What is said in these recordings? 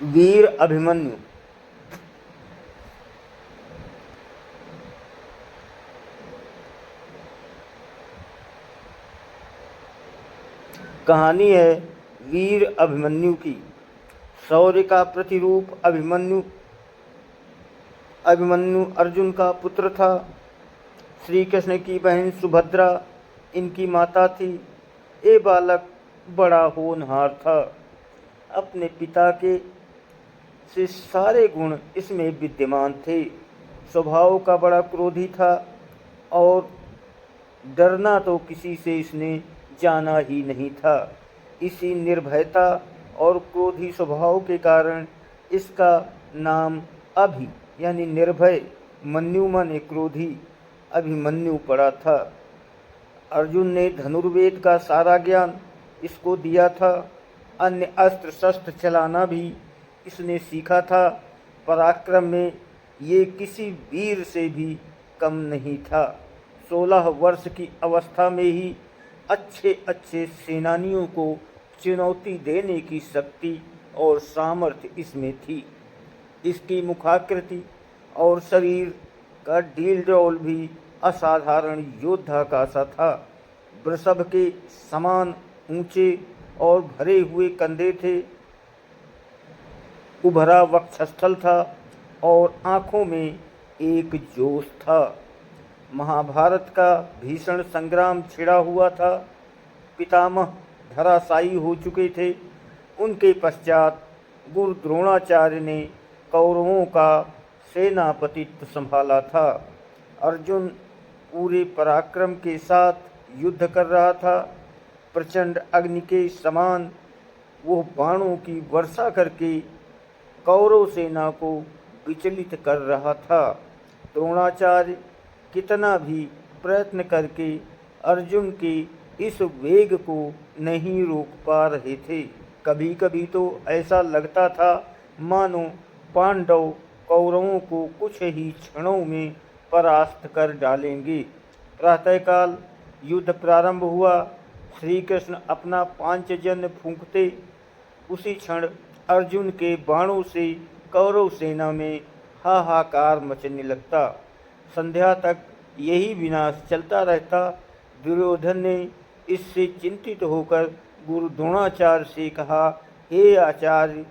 वीर अभिमन्यु। कहानी है वीर अभिमन्यु की। शौर्य का प्रतिरूप अभिमन्यु अभिमन्यु अर्जुन का पुत्र था। श्री कृष्ण की बहन सुभद्रा इनकी माता थी। ये बालक बड़ा होनहार था। अपने पिता के से सारे गुण इसमें विद्यमान थे। स्वभाव का बड़ा क्रोधी था और डरना तो किसी से इसने जाना ही नहीं था। इसी निर्भयता और क्रोधी स्वभाव के कारण इसका नाम अभि यानी निर्भय, मन्यु माने क्रोधी, अभिमन्यु पड़ा था। अर्जुन ने धनुर्वेद का सारा ज्ञान इसको दिया था। अन्य अस्त्र शस्त्र चलाना भी इसने सीखा था। पराक्रम में ये किसी वीर से भी कम नहीं था। 16 वर्ष की अवस्था में ही अच्छे अच्छे सेनानियों को चुनौती देने की शक्ति और सामर्थ्य इसमें थी। इसकी मुखाकृति और शरीर का डील डौल भी असाधारण योद्धा का सा था। वृषभ के समान ऊंचे और भरे हुए कंधे थे। उभरा वक्षस्थल था और आँखों में एक जोश था। महाभारत का भीषण संग्राम छिड़ा हुआ था। पितामह धराशायी हो चुके थे। उनके पश्चात गुरु द्रोणाचार्य ने कौरवों का सेनापतित्व संभाला था। अर्जुन पूरे पराक्रम के साथ युद्ध कर रहा था। प्रचंड अग्नि के समान वो बाणों की वर्षा करके कौरव सेना को विचलित कर रहा था। द्रोणाचार्य कितना भी प्रयत्न करके अर्जुन के इस वेग को नहीं रोक पा रहे थे। कभी कभी तो ऐसा लगता था मानो पांडव कौरवों को कुछ ही क्षणों में परास्त कर डालेंगे। प्रातःकाल युद्ध प्रारंभ हुआ। श्री कृष्ण अपना पांचजन्य फूंकते उसी क्षण अर्जुन के बाणों से कौरव सेना में हाहाकार मचने लगता। संध्या तक यही विनाश चलता रहता। दुर्योधन ने इससे चिंतित होकर गुरु द्रोणाचार्य से कहा, हे आचार्य,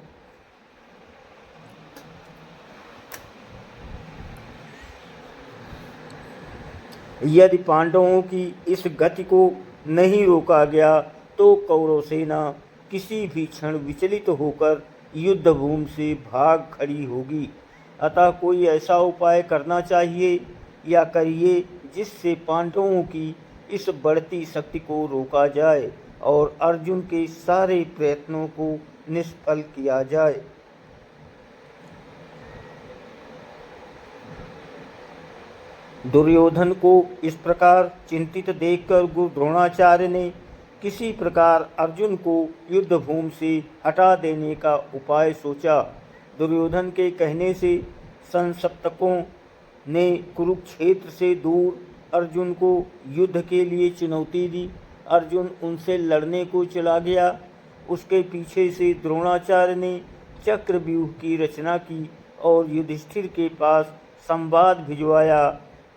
यदि पांडवों की इस गति को नहीं रोका गया तो कौरव सेना किसी भी क्षण विचलित होकर युद्ध भूमि से भाग खड़ी होगी। अतः कोई ऐसा उपाय करना चाहिए या करिए जिससे पांडवों की इस बढ़ती शक्ति को रोका जाए और अर्जुन के सारे प्रयत्नों को निष्फल किया जाए। दुर्योधन को इस प्रकार चिंतित देखकर गुरु द्रोणाचार्य ने किसी प्रकार अर्जुन को युद्ध भूमि से हटा देने का उपाय सोचा। दुर्योधन के कहने से संसप्तकों ने कुरुक्षेत्र से दूर अर्जुन को युद्ध के लिए चुनौती दी। अर्जुन उनसे लड़ने को चला गया। उसके पीछे से द्रोणाचार्य ने चक्रव्यूह की रचना की और युधिष्ठिर के पास संवाद भिजवाया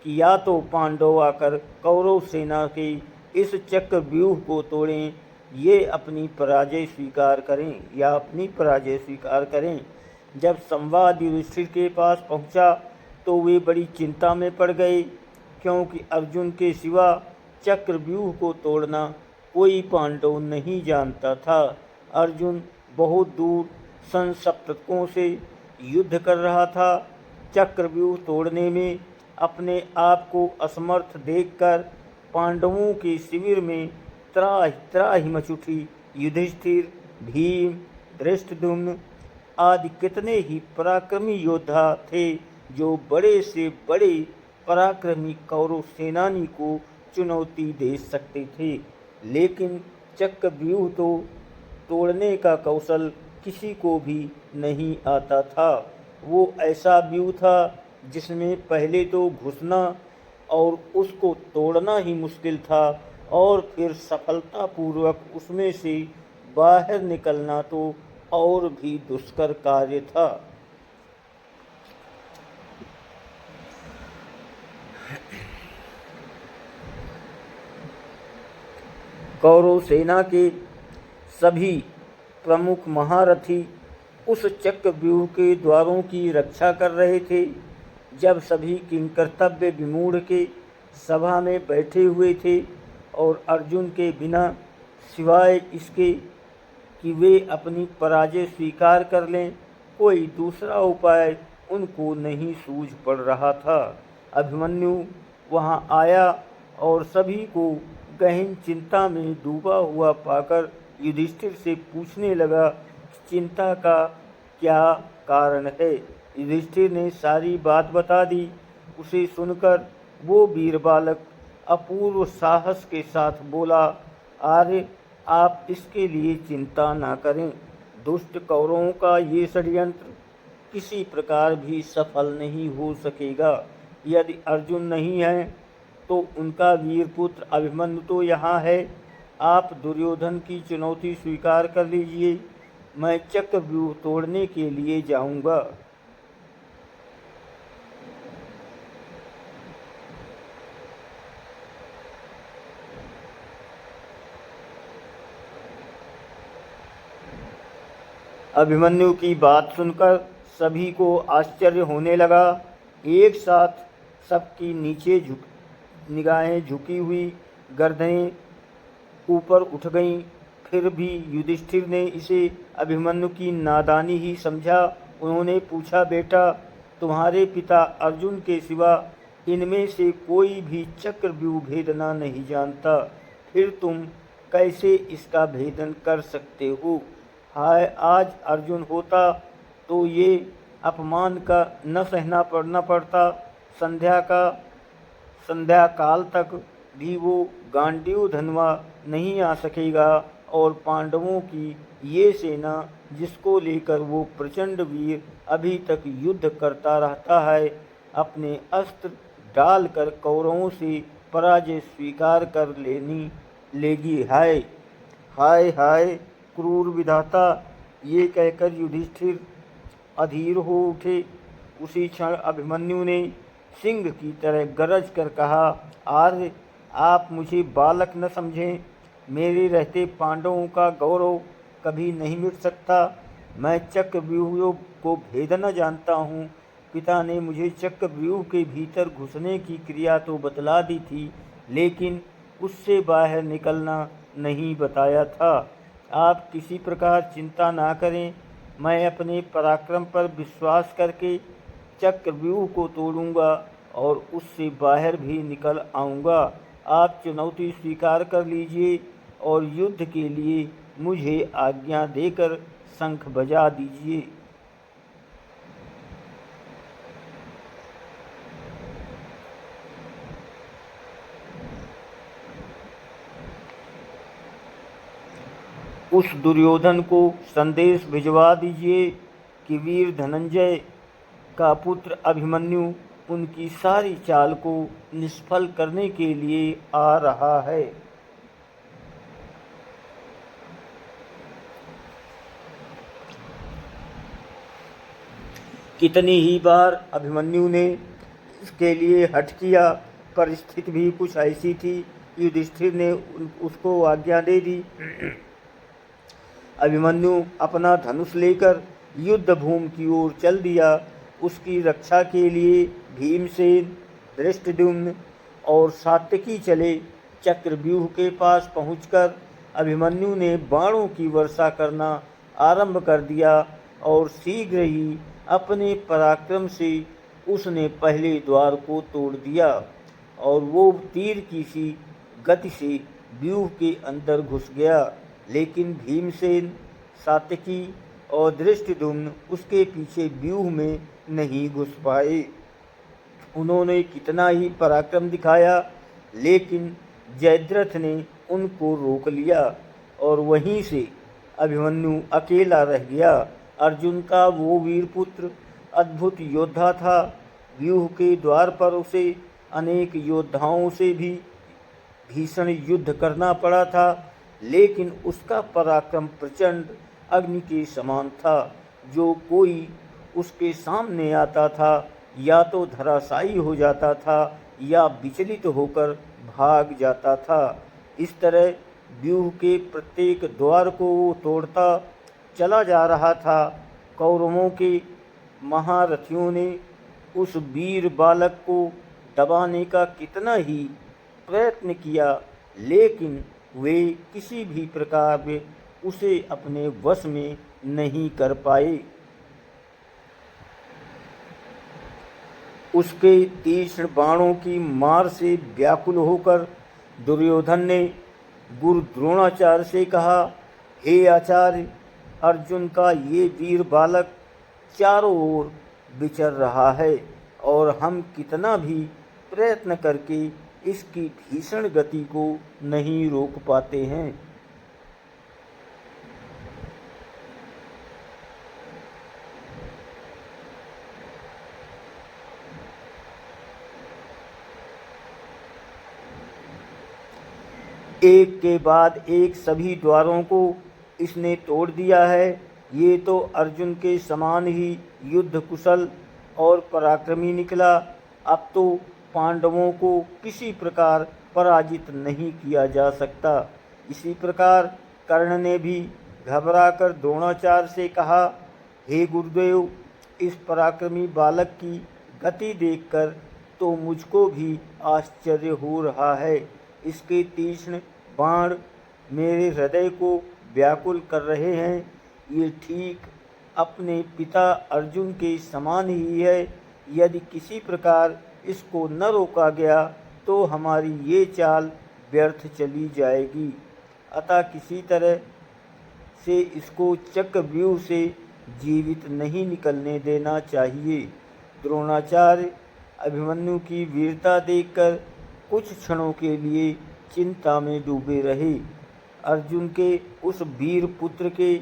कि या तो पांडव आकर कौरव सेना के इस चक्रव्यूह को तोड़ें, ये अपनी पराजय स्वीकार करें या अपनी पराजय स्वीकार करें। जब संवाद युधिष्ठिर के पास पहुंचा तो वे बड़ी चिंता में पड़ गए, क्योंकि अर्जुन के सिवा चक्रव्यूह को तोड़ना कोई पांडव नहीं जानता था। अर्जुन बहुत दूर संसप्तकों से युद्ध कर रहा था। चक्रव्यूह तोड़ने में अपने आप को असमर्थ देखकर पांडवों के शिविर में त्राहि त्राहि मच उठी। युधिष्ठिर, भीम, धृष्टद्युम्न आदि कितने ही पराक्रमी योद्धा थे जो बड़े से बड़े पराक्रमी कौरव सेनानी को चुनौती दे सकते थे, लेकिन चक्रव्यूह तो तोड़ने का कौशल किसी को भी नहीं आता था। वो ऐसा व्यूह था जिसमें पहले तो घुसना और उसको तोड़ना ही मुश्किल था और फिर सफलतापूर्वक उसमें से बाहर निकलना तो और भी दुष्कर कार्य था। कौरव सेना के सभी प्रमुख महारथी उस चक्रव्यूह के द्वारों की रक्षा कर रहे थे। जब सभी किंकर्तव्य विमूढ़ के सभा में बैठे हुए थे और अर्जुन के बिना सिवाय इसके कि वे अपनी पराजय स्वीकार कर लें, कोई दूसरा उपाय उनको नहीं सूझ पड़ रहा था। अभिमन्यु वहां आया और सभी को गहन चिंता में डूबा हुआ पाकर युधिष्ठिर से पूछने लगा, चिंता का क्या कारण है। युधिष्ठिर ने सारी बात बता दी। उसे सुनकर वो वीर बालक अपूर्व साहस के साथ बोला, आर्य, आप इसके लिए चिंता न करें। दुष्ट कौरवों का ये षड्यंत्र किसी प्रकार भी सफल नहीं हो सकेगा। यदि अर्जुन नहीं है तो उनका वीर पुत्र अभिमन्यु तो यहाँ है। आप दुर्योधन की चुनौती स्वीकार कर लीजिए, मैं चक्रव्यूह तोड़ने के लिए जाऊंगा। अभिमन्यु की बात सुनकर सभी को आश्चर्य होने लगा। एक साथ सबकी नीचे निगाहें झुकी हुई, गर्दनें ऊपर उठ गईं। फिर भी युधिष्ठिर ने इसे अभिमन्यु की नादानी ही समझा। उन्होंने पूछा, बेटा, तुम्हारे पिता अर्जुन के सिवा इनमें से कोई भी चक्रव्यूह भेदना नहीं जानता, फिर तुम कैसे इसका भेदन कर सकते हो। हाय, आज अर्जुन होता तो ये अपमान का न सहना पड़ना पड़ता। संध्या काल तक भी वो गांडीव धनवा नहीं आ सकेगा और पांडवों की ये सेना जिसको लेकर वो प्रचंड वीर अभी तक युद्ध करता रहता है, अपने अस्त्र डालकर कौरवों से पराजय स्वीकार कर लेगी। हाय हाय हाय, क्रूर विधाता। ये कहकर युधिष्ठिर अधीर हो उठे। उसी क्षण अभिमन्यु ने सिंह की तरह गरज कर कहा, आर्य, आप मुझे बालक न समझें। मेरे रहते पांडवों का गौरव कभी नहीं मिट सकता। मैं चक्रव्यूह को भेदना जानता हूँ। पिता ने मुझे चक्रव्यूह के भीतर घुसने की क्रिया तो बतला दी थी, लेकिन उससे बाहर निकलना नहीं बताया था। आप किसी प्रकार चिंता ना करें, मैं अपने पराक्रम पर विश्वास करके चक्रव्यूह को तोड़ूंगा और उससे बाहर भी निकल आऊँगा। आप चुनौती स्वीकार कर लीजिए और युद्ध के लिए मुझे आज्ञा देकर शंख बजा दीजिए। उस दुर्योधन को संदेश भिजवा दीजिए कि वीर धनंजय का पुत्र अभिमन्यु उनकी सारी चाल को निष्फल करने के लिए आ रहा है। कितनी ही बार अभिमन्यु ने इसके लिए हठ किया, पर स्थिति भी कुछ ऐसी थी। युधिष्ठिर ने उसको आज्ञा दे दी। अभिमन्यु अपना धनुष लेकर युद्ध भूमि की ओर चल दिया। उसकी रक्षा के लिए भीमसेन, धृष्टद्युम्न और सात्यकी चले। चक्रव्यूह के पास पहुंचकर अभिमन्यु ने बाणों की वर्षा करना आरंभ कर दिया और शीघ्र ही अपने पराक्रम से उसने पहले द्वार को तोड़ दिया और वो तीर की सी गति से व्यूह के अंदर घुस गया। लेकिन भीमसेन, सात्यकी और धृष्टद्युम्न उसके पीछे व्यूह में नहीं घुस पाए। उन्होंने कितना ही पराक्रम दिखाया, लेकिन जयद्रथ ने उनको रोक लिया और वहीं से अभिमन्यु अकेला रह गया। अर्जुन का वो वीर पुत्र अद्भुत योद्धा था। व्यूह के द्वार पर उसे अनेक योद्धाओं से भी भीषण युद्ध करना पड़ा था, लेकिन उसका पराक्रम प्रचंड अग्नि के समान था। जो कोई उसके सामने आता था या तो धराशायी हो जाता था या विचलित होकर भाग जाता था। इस तरह व्यूह के प्रत्येक द्वार को वो तोड़ता चला जा रहा था। कौरवों के महारथियों ने उस वीर बालक को दबाने का कितना ही प्रयत्न किया, लेकिन वे किसी भी प्रकार वे उसे अपने वश में नहीं कर पाए। उसके तीक्ष्ण बाणों की मार से व्याकुल होकर दुर्योधन ने गुरु द्रोणाचार्य से कहा, हे आचार्य, अर्जुन का ये वीर बालक चारों ओर विचर रहा है और हम कितना भी प्रयत्न करके इसकी भीषण गति को नहीं रोक पाते हैं। एक के बाद एक सभी द्वारों को इसने तोड़ दिया है। ये तो अर्जुन के समान ही युद्ध कुशल और पराक्रमी निकला। अब तो पांडवों को किसी प्रकार पराजित नहीं किया जा सकता। इसी प्रकार कर्ण ने भी घबराकर द्रोणाचार्य से कहा, हे गुरुदेव, इस पराक्रमी बालक की गति देखकर तो मुझको भी आश्चर्य हो रहा है। इसके तीक्ष्ण बाण मेरे हृदय को व्याकुल कर रहे हैं। ये ठीक अपने पिता अर्जुन के समान ही है। यदि किसी प्रकार इसको न रोका गया तो हमारी ये चाल व्यर्थ चली जाएगी। अतः किसी तरह से इसको चक्रव्यूह से जीवित नहीं निकलने देना चाहिए। द्रोणाचार्य अभिमन्यु की वीरता देखकर कुछ क्षणों के लिए चिंता में डूबे रहे। अर्जुन के उस वीर पुत्र के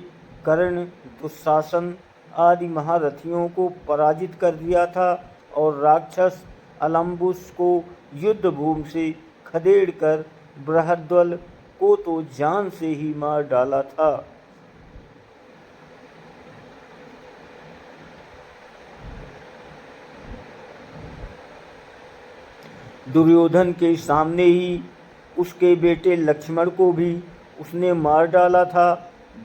कर्ण, दुशासन आदि महारथियों को पराजित कर दिया था और राक्षस अलम्बुस को युद्ध भूमि से खदेड़कर बृहद्वल को तो जान से ही मार डाला था। दुर्योधन के सामने ही उसके बेटे लक्ष्मण को भी उसने मार डाला था।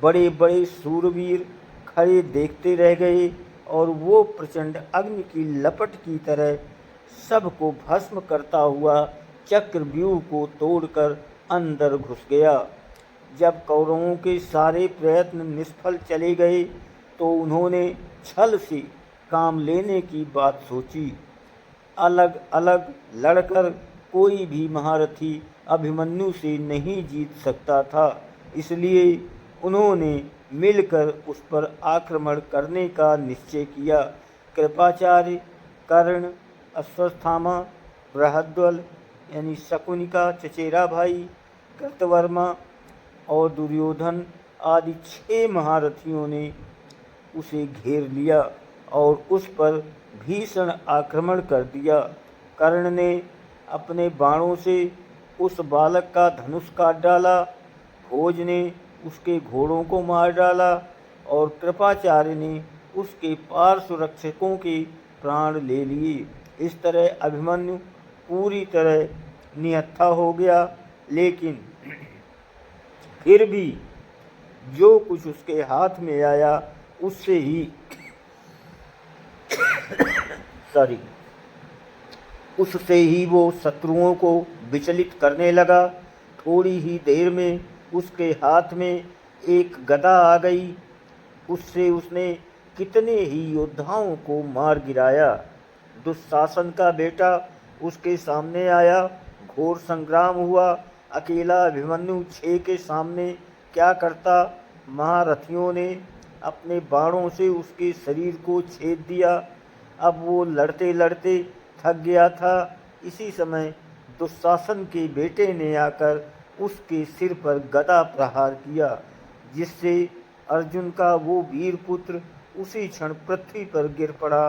बड़े बड़े शूरवीर खड़े देखते रह गए और वो प्रचंड अग्नि की लपट की तरह सबको भस्म करता हुआ चक्रव्यूह को तोड़कर अंदर घुस गया। जब कौरवों के सारे प्रयत्न निष्फल चले गए तो उन्होंने छल से काम लेने की बात सोची। अलग अलग लड़कर कोई भी महारथी अभिमन्यु से नहीं जीत सकता था, इसलिए उन्होंने मिलकर उस पर आक्रमण करने का निश्चय किया। कृपाचार्य, कर्ण, अश्वत्थामा, बृहद्वल यानी शकुनि का चचेरा भाई, कृतवर्मा और दुर्योधन आदि 6 महारथियों ने उसे घेर लिया और उस पर भीषण आक्रमण कर दिया। कर्ण ने अपने बाणों से उस बालक का धनुष काट डाला, भोज ने उसके घोड़ों को मार डाला और कृपाचार्य ने उसके पार्श्व रक्षकों के प्राण ले लिए। इस तरह अभिमन्यु पूरी तरह निहत्था हो गया, लेकिन फिर भी जो कुछ उसके हाथ में आया उससे ही उससे ही वो शत्रुओं को विचलित करने लगा। थोड़ी ही देर में उसके हाथ में एक गदा आ गई। उससे उसने कितने ही योद्धाओं को मार गिराया। दुशासन का बेटा उसके सामने आया। घोर संग्राम हुआ। अकेला अभिमन्यु 6 के सामने क्या करता। महारथियों ने अपने बाणों से उसके शरीर को छेद दिया। अब वो लड़ते लड़ते थक गया था। इसी समय दुशासन के बेटे ने आकर उसके सिर पर गदा प्रहार किया, जिससे अर्जुन का वो वीर पुत्र उसी क्षण पृथ्वी पर गिर पड़ा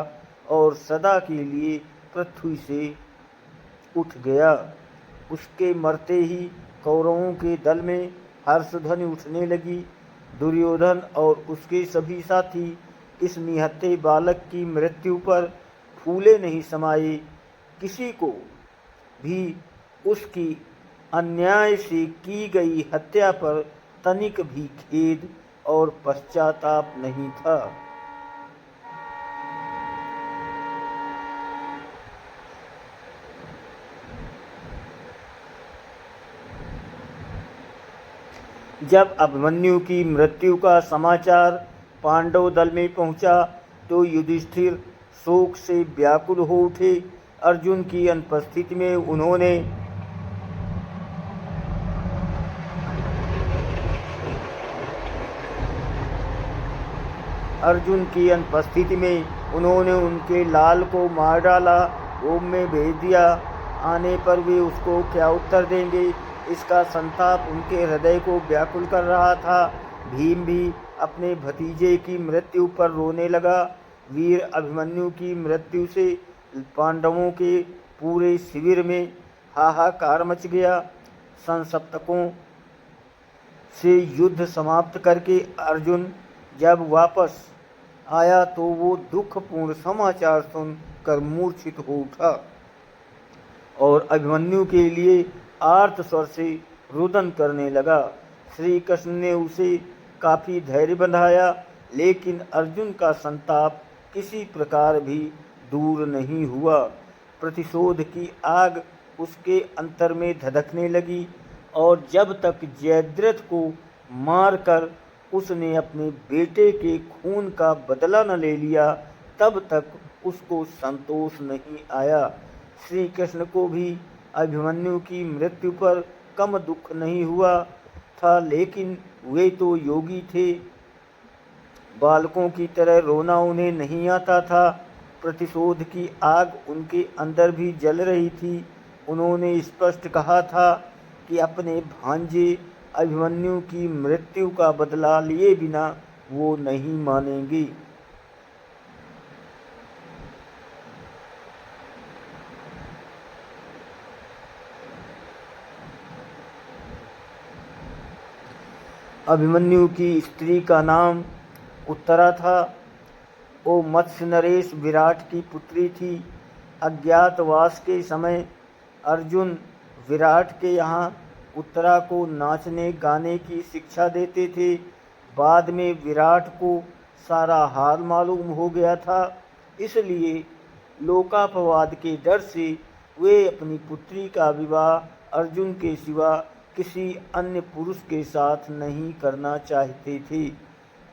और सदा के लिए पृथ्वी से उठ गया। उसके मरते ही कौरवों के दल में हर्षध्वनि उठने लगी। दुर्योधन और उसके सभी साथी इस निहत्थे बालक की मृत्यु पर फूले नहीं समाये। किसी को भी उसकी अन्याय से की गई हत्या पर तनिक भी खेद और पश्चाताप नहीं था। जब अभिमन्यु की मृत्यु का समाचार पांडव दल में पहुंचा तो युधिष्ठिर शोक से व्याकुल हो उठे। अर्जुन की अनुपस्थिति में उन्होंने उनके लाल को मार डाला, रोम में भेज दिया। आने पर वे उसको क्या उत्तर देंगे, इसका संताप उनके हृदय को व्याकुल कर रहा था। भीम भी अपने भतीजे की मृत्यु पर रोने लगा। वीर अभिमन्यु की मृत्यु से पांडवों के पूरे शिविर में हाहाकार मच गया। संसप्तकों से युद्ध समाप्त करके अर्जुन जब वापस आया तो वो दुखपूर्ण समाचार सुनकर मूर्छित हो उठा और अभिमन्यु के लिए आर्त स्वर से रुदन करने लगा। श्री कृष्ण ने उसे काफी धैर्य बंधाया, लेकिन अर्जुन का संताप किसी प्रकार भी दूर नहीं हुआ। प्रतिशोध की आग उसके अंतर में धधकने लगी और जब तक जयद्रथ को मारकर उसने अपने बेटे के खून का बदला न ले लिया, तब तक उसको संतोष नहीं आया। श्री कृष्ण को भी अभिमन्यु की मृत्यु पर कम दुख नहीं हुआ था, लेकिन वे तो योगी थे, बालकों की तरह रोना उन्हें नहीं आता था। प्रतिशोध की आग उनके अंदर भी जल रही थी। उन्होंने स्पष्ट कहा था कि अपने भांजे अभिमन्यु की मृत्यु का बदला लिए बिना वो नहीं मानेंगे। अभिमन्यु की स्त्री का नाम उत्तरा था। वो मत्स्य नरेश विराट की पुत्री थी। अज्ञातवास के समय अर्जुन विराट के यहाँ उत्तरा को नाचने गाने की शिक्षा देते थे। बाद में विराट को सारा हाल मालूम हो गया था, इसलिए लोकापवाद के डर से वे अपनी पुत्री का विवाह अर्जुन के सिवा किसी अन्य पुरुष के साथ नहीं करना चाहते थे।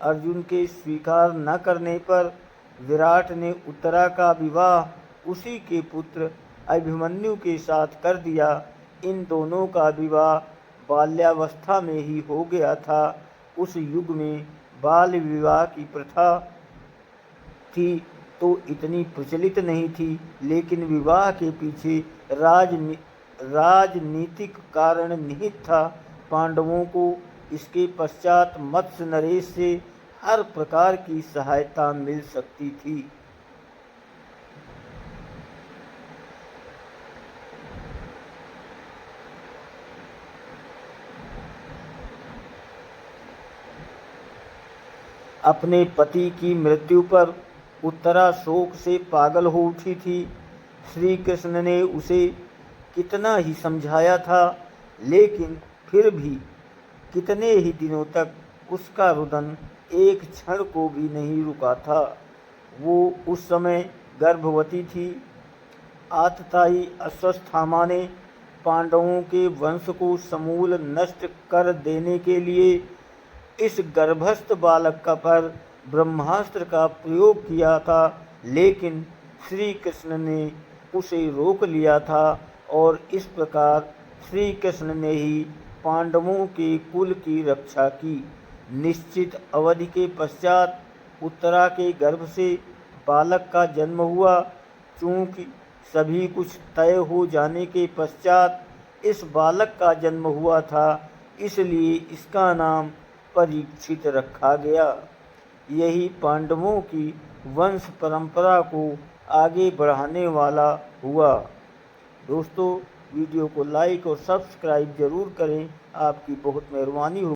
अर्जुन के स्वीकार न करने पर विराट ने उत्तरा का विवाह उसी के पुत्र अभिमन्यु के साथ कर दिया। इन दोनों का विवाह बाल्यावस्था में ही हो गया था। उस युग में बाल विवाह की प्रथा थी तो इतनी प्रचलित नहीं थी, लेकिन विवाह के पीछे राजनीतिक कारण निहित था। पांडवों को इसके पश्चात मत्स्य नरेश से हर प्रकार की सहायता मिल सकती थी। अपने पति की मृत्यु पर उत्तरा शोक से पागल हो उठी थी। श्री कृष्ण ने उसे कितना ही समझाया था, लेकिन फिर भी कितने ही दिनों तक उसका रुदन एक क्षण को भी नहीं रुका था। वो उस समय गर्भवती थी। आततायी अश्वत्थामा ने पांडवों के वंश को समूल नष्ट कर देने के लिए इस गर्भस्थ बालक का पर ब्रह्मास्त्र का प्रयोग किया था, लेकिन श्री कृष्ण ने उसे रोक लिया था और इस प्रकार श्री कृष्ण ने ही पांडवों के कुल की रक्षा की। निश्चित अवधि के पश्चात उत्तरा के गर्भ से बालक का जन्म हुआ। चूँकि सभी कुछ तय हो जाने के पश्चात इस बालक का जन्म हुआ था, इसलिए इसका नाम परीक्षित रखा गया। यही पांडवों की वंश परंपरा को आगे बढ़ाने वाला हुआ। दोस्तों, वीडियो को लाइक और सब्सक्राइब जरूर करें, आपकी बहुत मेहरबानी होगी।